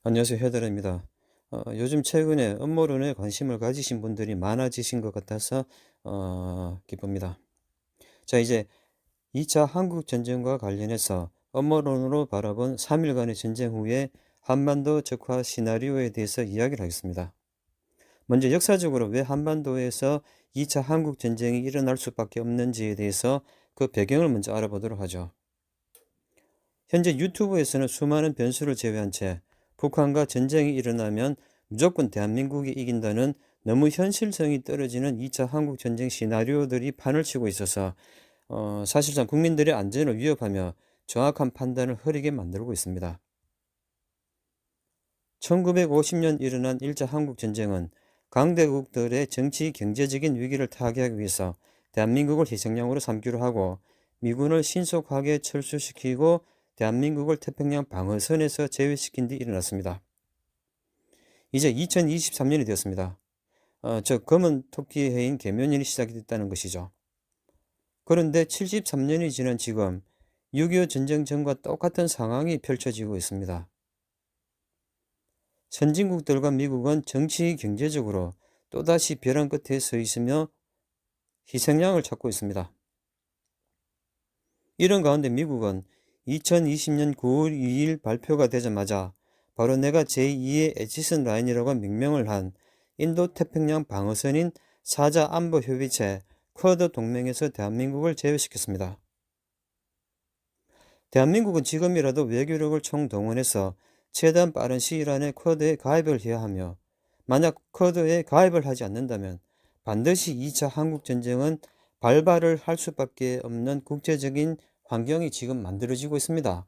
안녕하세요. 헤드입니다. 요즘 최근에 음모론에 관심을 가지신 분들이 많아지신 것 같아서 기쁩니다. 자, 이제 2차 한국전쟁과 관련해서 음모론으로 바라본 3일간의 전쟁 후에 한반도 적화 시나리오에 대해서 이야기를 하겠습니다. 먼저 역사적으로 왜 한반도에서 2차 한국전쟁이 일어날 수밖에 없는지에 대해서 그 배경을 먼저 알아보도록 하죠. 현재 유튜브에서는 수많은 변수를 제외한 채 북한과 전쟁이 일어나면 무조건 대한민국이 이긴다는 너무 현실성이 떨어지는 2차 한국전쟁 시나리오들이 판을 치고 있어서 사실상 국민들의 안전을 위협하며 정확한 판단을 흐리게 만들고 있습니다. 1950년 일어난 1차 한국전쟁은 강대국들의 정치 경제적인 위기를 타개하기 위해서 대한민국을 희생양으로 삼기로 하고 미군을 신속하게 철수시키고 대한민국을 태평양 방어선에서 제외시킨 뒤 일어났습니다. 이제 2023년이 되었습니다. 즉 검은 토끼의 해인 개면연이 시작이 됐다는 것이죠. 그런데 73년이 지난 지금 6.25 전쟁 전과 똑같은 상황이 펼쳐지고 있습니다. 선진국들과 미국은 정치 경제적으로 또다시 벼랑 끝에 서 있으며 희생양을 찾고 있습니다. 이런 가운데 미국은 2020년 9월 2일 발표가 되자마자 바로 내가 제2의 에치슨 라인이라고 명명을 한 인도태평양 방어선인 사자 안보 협의체 쿼드 동맹에서 대한민국을 제외시켰습니다. 대한민국은 지금이라도 외교력을 총동원해서 최대한 빠른 시일 안에 쿼드에 가입을 해야 하며 만약 쿼드에 가입을 하지 않는다면 반드시 2차 한국전쟁은 발발을 할 수밖에 없는 국제적인 환경이 지금 만들어지고 있습니다.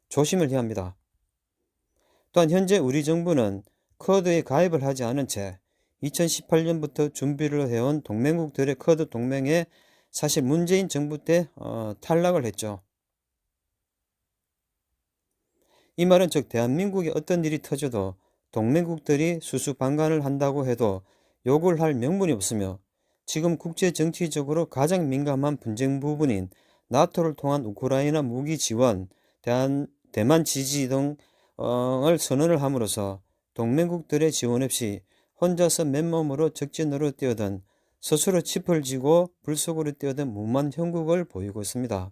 조심을 해야 합니다. 또한 현재 우리 정부는 쿼드에 가입을 하지 않은 채 2018년부터 준비를 해온 동맹국들의 쿼드 동맹에 사실 문재인 정부 때 탈락을 했죠. 이 말은 즉 대한민국에 어떤 일이 터져도 동맹국들이 수수방관을 한다고 해도 욕을 할 명분이 없으며 지금 국제 정치적으로 가장 민감한 분쟁 부분인 나토를 통한 우크라이나 무기 지원, 대만 지지 등을 선언을 함으로써 동맹국들의 지원 없이 혼자서 맨몸으로 적진으로 뛰어든 스스로 짚을 쥐고 불속으로 뛰어든 무모한 형국을 보이고 있습니다.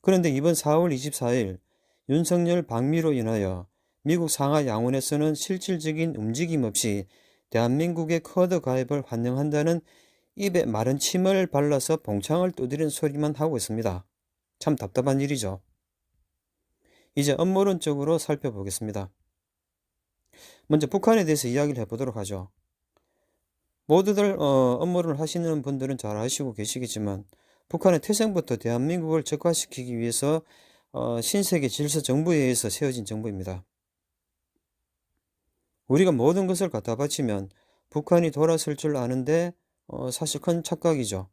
그런데 이번 4월 24일 윤석열 방미로 인하여 미국 상하 양원에서는 실질적인 움직임 없이 대한민국의 쿼드 가입을 환영한다는 입에 마른 침을 발라서 봉창을 두드리는 소리만 하고 있습니다. 참 답답한 일이죠. 이제 음모론적으로 살펴보겠습니다. 먼저 북한에 대해서 이야기를 해보도록 하죠. 모두들 음모론을 하시는 분들은 잘 아시고 계시겠지만 북한은 태생부터 대한민국을 적화시키기 위해서 신세계 질서 정부에 의해서 세워진 정부입니다. 우리가 모든 것을 갖다 바치면 북한이 돌아설 줄 아는데 사실 큰 착각이죠.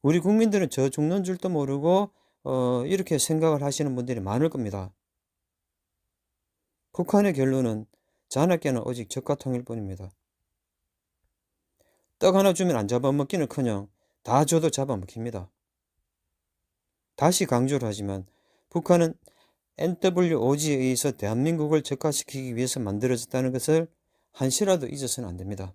우리 국민들은 저 죽는 줄도 모르고 이렇게 생각을 하시는 분들이 많을 겁니다. 북한의 결론은 자나깨나 오직 적화통일 뿐입니다. 떡 하나 주면 안 잡아먹기는커녕 다 줘도 잡아먹힙니다. 다시 강조를 하지만 북한은 NWOG에 의해서 대한민국을 적화시키기 위해서 만들어졌다는 것을 한시라도 잊어서는 안 됩니다.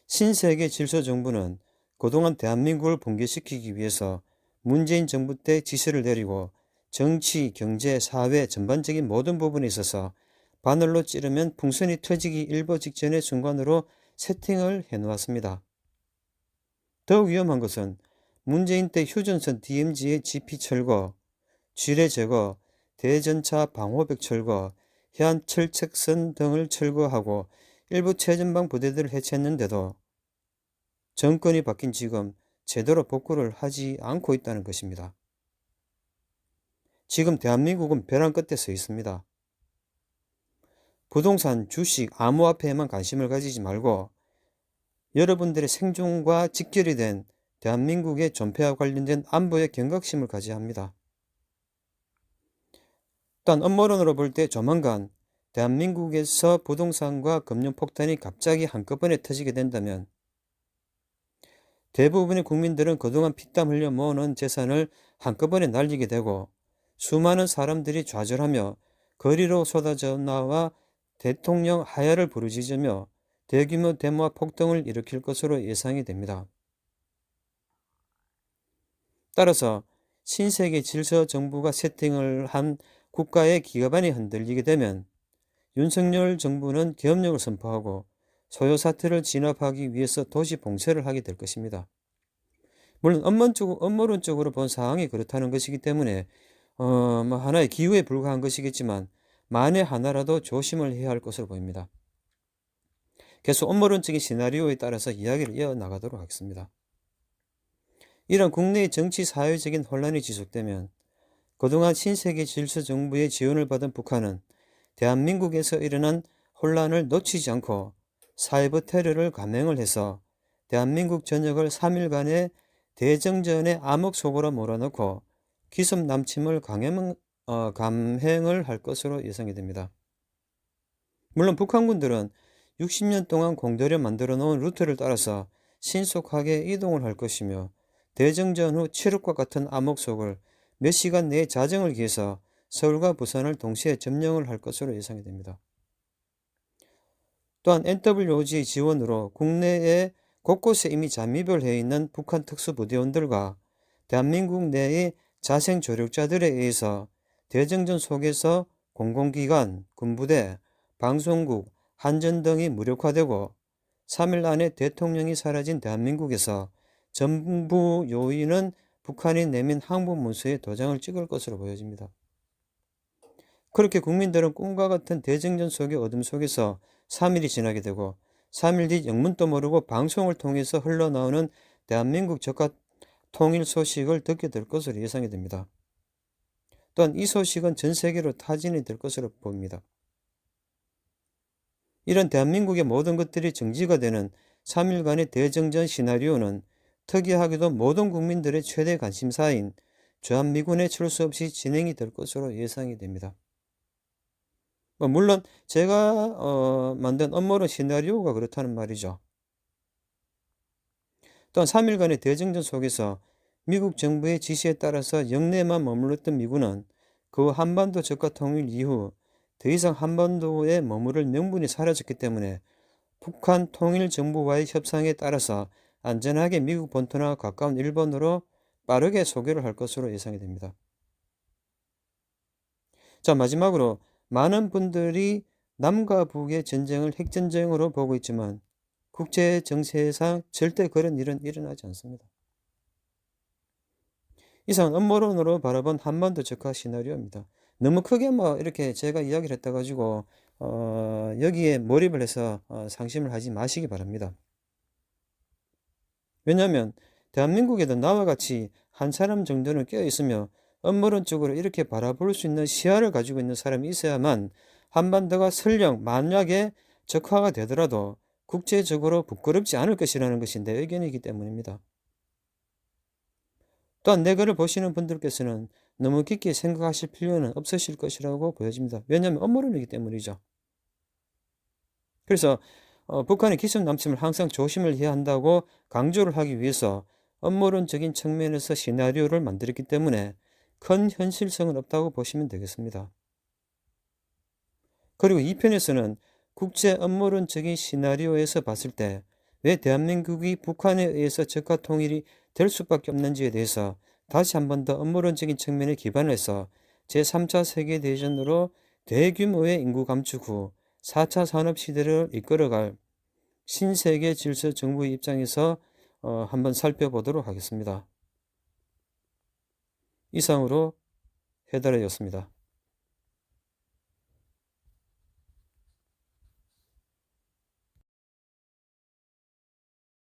신세계 질서정부는 그동안 대한민국을 붕괴시키기 위해서 문재인 정부 때 지시를 내리고 정치, 경제, 사회 전반적인 모든 부분에 있어서 바늘로 찌르면 풍선이 터지기 일보 직전의 순간으로 세팅을 해놓았습니다. 더욱 위험한 것은 문재인 때 휴전선 DMZ의 GP 철거, 지뢰 제거, 대전차 방호벽 철거, 해안 철책선 등을 철거하고 일부 최전방 부대들을 해체했는데도 정권이 바뀐 지금 제대로 복구를 하지 않고 있다는 것입니다. 지금 대한민국은 벼랑 끝에 서 있습니다. 부동산, 주식, 암호화폐에만 관심을 가지지 말고 여러분들의 생존과 직결이 된 대한민국의 존폐와 관련된 안보에 경각심을 가져야 합니다. 또한 음모론으로 볼 때 조만간 대한민국에서 부동산과 금융폭탄이 갑자기 한꺼번에 터지게 된다면 대부분의 국민들은 그동안 피땀 흘려 모아놓은 재산을 한꺼번에 날리게 되고 수많은 사람들이 좌절하며 거리로 쏟아져 나와 대통령 하야를 부르짖으며 대규모 데모와 폭동을 일으킬 것으로 예상이 됩니다. 따라서 신세계 질서 정부가 세팅을 한 국가의 기반이 흔들리게 되면 윤석열 정부는 계엄령을 선포하고 소요 사태를 진압하기 위해서 도시 봉쇄를 하게 될 것입니다. 물론 음모론적으로 본 상황이 그렇다는 것이기 때문에 하나의 기후에 불과한 것이겠지만 만에 하나라도 조심을 해야 할 것으로 보입니다. 계속 음모론적인 시나리오에 따라서 이야기를 이어나가도록 하겠습니다. 이런 국내의 정치 사회적인 혼란이 지속되면 그동안 신세계 질서 정부의 지원을 받은 북한은 대한민국에서 일어난 혼란을 놓치지 않고 사이버 테러를 감행을 해서 대한민국 전역을 3일간의 대정전의 암흑 속으로 몰아넣고 기습 남침을 감행을 할 것으로 예상이 됩니다. 물론 북한군들은 60년 동안 공들여 만들어 놓은 루트를 따라서 신속하게 이동을 할 것이며 대정전 후 칠흑과 같은 암흑 속을 몇 시간 내에 자정을 기해서 서울과 부산을 동시에 점령을 할 것으로 예상이 됩니다. 또한 NWOG 지원으로 국내에 곳곳에 이미 잠입을 해 있는 북한 특수부대원들과 대한민국 내의 자생 조력자들에 의해서 대정전 속에서 공공기관, 군부대, 방송국, 한전 등이 무력화되고 3일 안에 대통령이 사라진 대한민국에서 정부 요인은 북한이 내민 항복문서에 도장을 찍을 것으로 보여집니다. 그렇게 국민들은 꿈과 같은 대정전 속의 어둠 속에서 3일이 지나게 되고 3일 뒤 영문도 모르고 방송을 통해서 흘러나오는 대한민국 적화 통일 소식을 듣게 될 것으로 예상이 됩니다. 또한 이 소식은 전 세계로 타진이 될 것으로 보입니다. 이런 대한민국의 모든 것들이 정지가 되는 3일간의 대정전 시나리오는 특이하게도 모든 국민들의 최대 관심사인 주한미군의 철수 없이 진행이 될 것으로 예상이 됩니다. 물론 제가 만든 음모론 시나리오가 그렇다는 말이죠. 또한 3일간의 대정전 속에서 미국 정부의 지시에 따라서 영내에만 머물렀던 미군은 그 한반도 적화 통일 이후 더 이상 한반도에 머무를 명분이 사라졌기 때문에 북한 통일정부와의 협상에 따라서 안전하게 미국 본토나 가까운 일본으로 빠르게 소개를 할 것으로 예상이 됩니다. 자, 마지막으로 많은 분들이 남과 북의 전쟁을 핵전쟁으로 보고 있지만 국제 정세상 절대 그런 일은 일어나지 않습니다. 이상 음모론으로 바라본 한반도 적화 시나리오입니다. 너무 크게 이렇게 제가 이야기를 했다 가지고 여기에 몰입을 해서 상심을 하지 마시기 바랍니다. 왜냐하면 대한민국에도 나와 같이 한 사람 정도는 깨어있으며 음모론적으로 이렇게 바라볼 수 있는 시야를 가지고 있는 사람이 있어야만 한반도가 설령 만약에 적화가 되더라도 국제적으로 부끄럽지 않을 것이라는 것이 내 의견이기 때문입니다. 또한 내 글을 보시는 분들께서는 너무 깊게 생각하실 필요는 없으실 것이라고 보여집니다. 왜냐하면 음모론이기 때문이죠. 그래서 북한의 기습 남침을 항상 조심을 해야 한다고 강조를 하기 위해서 음모론적인 측면에서 시나리오를 만들었기 때문에 큰 현실성은 없다고 보시면 되겠습니다. 그리고 2편에서는 국제 음모론적인 시나리오에서 봤을 때 왜 대한민국이 북한에 의해서 적화 통일이 될 수밖에 없는지에 대해서 다시 한 번 더 음모론적인 측면에 기반을 해서 제3차 세계대전으로 대규모의 인구 감축 후 4차 산업시대를 이끌어갈 신세계 질서 정부의 입장에서 한번 살펴보도록 하겠습니다. 이상으로 해달이었습니다.